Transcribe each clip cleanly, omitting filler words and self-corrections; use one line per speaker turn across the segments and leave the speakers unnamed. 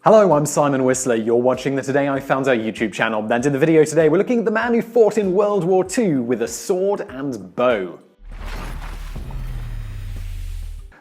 Hello, I'm Simon Whistler. You're watching the Today I Found Out YouTube channel, and in the video today we're looking at the man who fought in World War II with a sword and bow.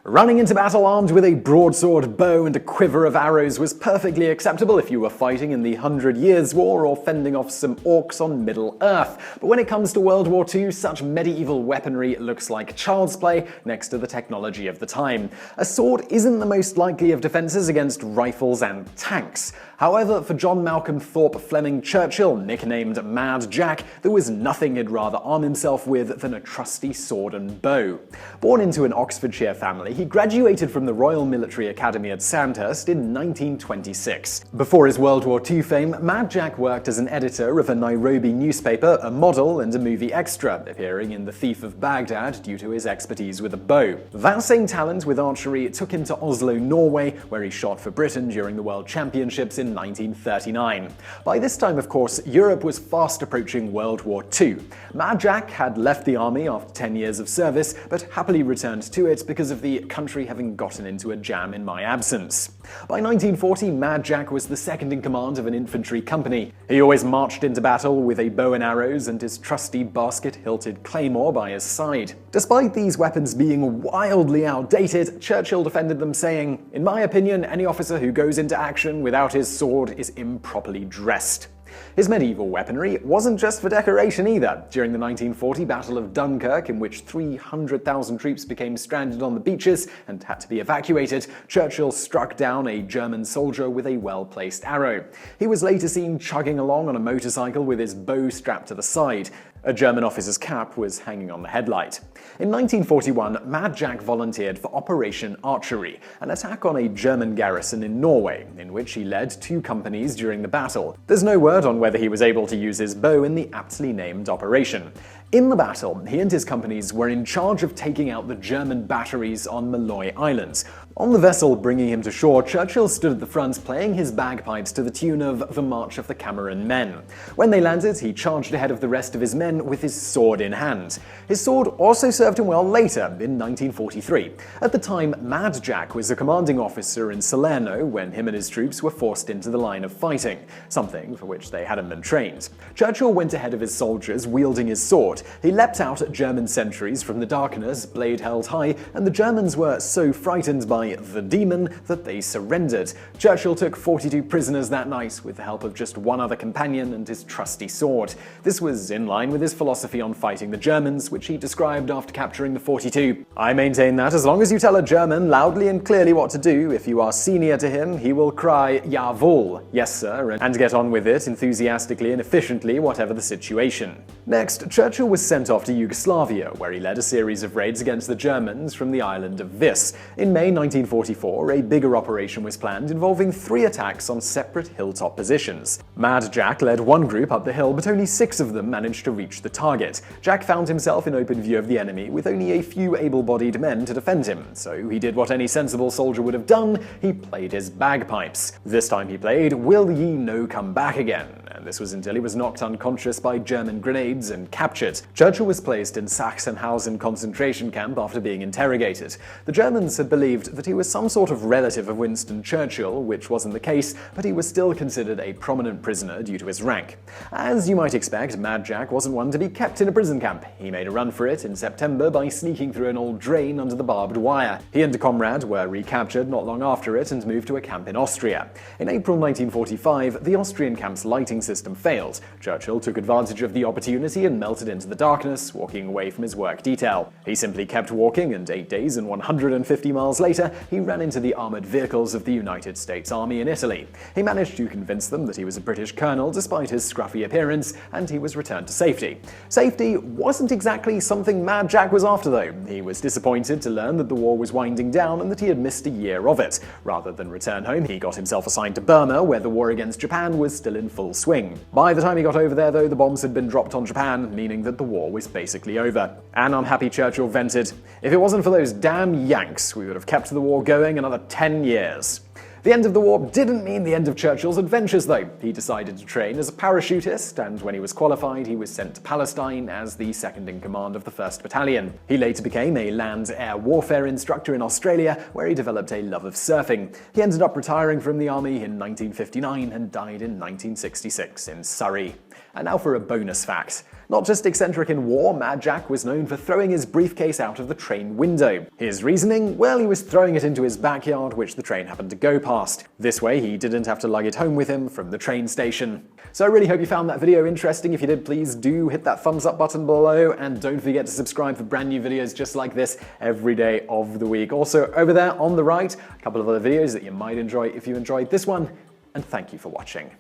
Running into battle armed with a broadsword, bow, and a quiver of arrows was perfectly acceptable if you were fighting in the 100 Years' War or fending off some orcs on Middle-earth. But when it comes to World War II, such medieval weaponry looks like child's play next to the technology of the time. A sword isn't the most likely of defenses against rifles and tanks. However, for John Malcolm Thorpe Fleming Churchill, nicknamed Mad Jack, there was nothing he'd rather arm himself with than a trusty sword and bow. Born into an Oxfordshire family, he graduated from the Royal Military Academy at Sandhurst in 1926. Before his World War II fame, Mad Jack worked as an editor of a Nairobi newspaper, a model, and a movie extra, appearing in The Thief of Baghdad due to his expertise with a bow. That same talent with archery took him to Oslo, Norway, where he shot for Britain during the World Championships in 1939. By this time, of course, Europe was fast approaching World War II. Mad Jack had left the army after 10 years of service, but happily returned to it because of the country having gotten into a jam in my absence. By 1940, Mad Jack was the second in command of an infantry company. He always marched into battle with a bow and arrows and his trusty basket-hilted claymore by his side. Despite these weapons being wildly outdated, Churchill defended them, saying, "In my opinion, any officer who goes into action without his sword is improperly dressed." His medieval weaponry wasn't just for decoration either. During the 1940 Battle of Dunkirk, in which 300,000 troops became stranded on the beaches and had to be evacuated, Churchill struck down a German soldier with a well-placed arrow. He was later seen chugging along on a motorcycle with his bow strapped to the side. A German officer's cap was hanging on the headlight. In 1941, Mad Jack volunteered for Operation Archery, an attack on a German garrison in Norway, in which he led 2 companies during the battle. There's no word on whether he was able to use his bow in the aptly named operation. In the battle, he and his companies were in charge of taking out the German batteries on Malloy Islands. On the vessel bringing him to shore, Churchill stood at the front playing his bagpipes to the tune of The March of the Cameron Men. When they landed, he charged ahead of the rest of his men with his sword in hand. His sword also served him well later, in 1943. At the time, Mad Jack was a commanding officer in Salerno when him and his troops were forced into the line of fighting, something for which they hadn't been trained. Churchill went ahead of his soldiers, wielding his sword. He leapt out at German sentries from the darkness, blade held high, and the Germans were so frightened by the demon that they surrendered. Churchill took 42 prisoners that night with the help of just one other companion and his trusty sword. This was in line with his philosophy on fighting the Germans, which he described after capturing the 42. "I maintain that as long as you tell a German loudly and clearly what to do, if you are senior to him, he will cry, 'Jawohl,' yes sir, and get on with it enthusiastically and efficiently, whatever the situation." Next, Churchill was sent off to Yugoslavia, where he led a series of raids against the Germans from the island of Vis. In May 1944, a bigger operation was planned involving 3 attacks on separate hilltop positions. Mad Jack led one group up the hill, but only 6 of them managed to reach the target. Jack found himself in open view of the enemy with only a few able-bodied men to defend him, so he did what any sensible soldier would have done: he played his bagpipes. This time he played "Will Ye No Come Back Again," and this was until he was knocked unconscious by German grenades and captured. Churchill was placed in Sachsenhausen concentration camp after being interrogated. The Germans had believed that he was some sort of relative of Winston Churchill, which wasn't the case, but he was still considered a prominent prisoner due to his rank. As you might expect, Mad Jack wasn't one to be kept in a prison camp. He made a run for it in September by sneaking through an old drain under the barbed wire. He and a comrade were recaptured not long after it and moved to a camp in Austria. In April 1945, the Austrian camp's lighting system failed. Churchill took advantage of the opportunity and melted into the darkness, walking away from his work detail. He simply kept walking, and 8 days and 150 miles later, he ran into the armored vehicles of the United States Army in Italy. He managed to convince them that he was a British colonel despite his scruffy appearance, and he was returned to safety. Safety wasn't exactly something Mad Jack was after, though. He was disappointed to learn that the war was winding down and that he had missed a year of it. Rather than return home, he got himself assigned to Burma, where the war against Japan was still in full swing. By the time he got over there, though, the bombs had been dropped on Japan, meaning that the war was basically over. An unhappy Churchill vented, "If it wasn't for those damn Yanks, we would have kept the war going another 10 years. The end of the war didn't mean the end of Churchill's adventures, though. He decided to train as a parachutist, and when he was qualified, he was sent to Palestine as the second-in-command of the 1st Battalion. He later became a land-air warfare instructor in Australia, where he developed a love of surfing. He ended up retiring from the army in 1959 and died in 1966 in Surrey. And now for a bonus fact. Not just eccentric in war, Mad Jack was known for throwing his briefcase out of the train window. His reasoning? Well, he was throwing it into his backyard, which the train happened to go past. This way, he didn't have to lug it home with him from the train station. So I really hope you found that video interesting. If you did, please do hit that thumbs up button below, and don't forget to subscribe for brand new videos just like this every day of the week. Also, over there on the right, a couple of other videos that you might enjoy if you enjoyed this one, and thank you for watching.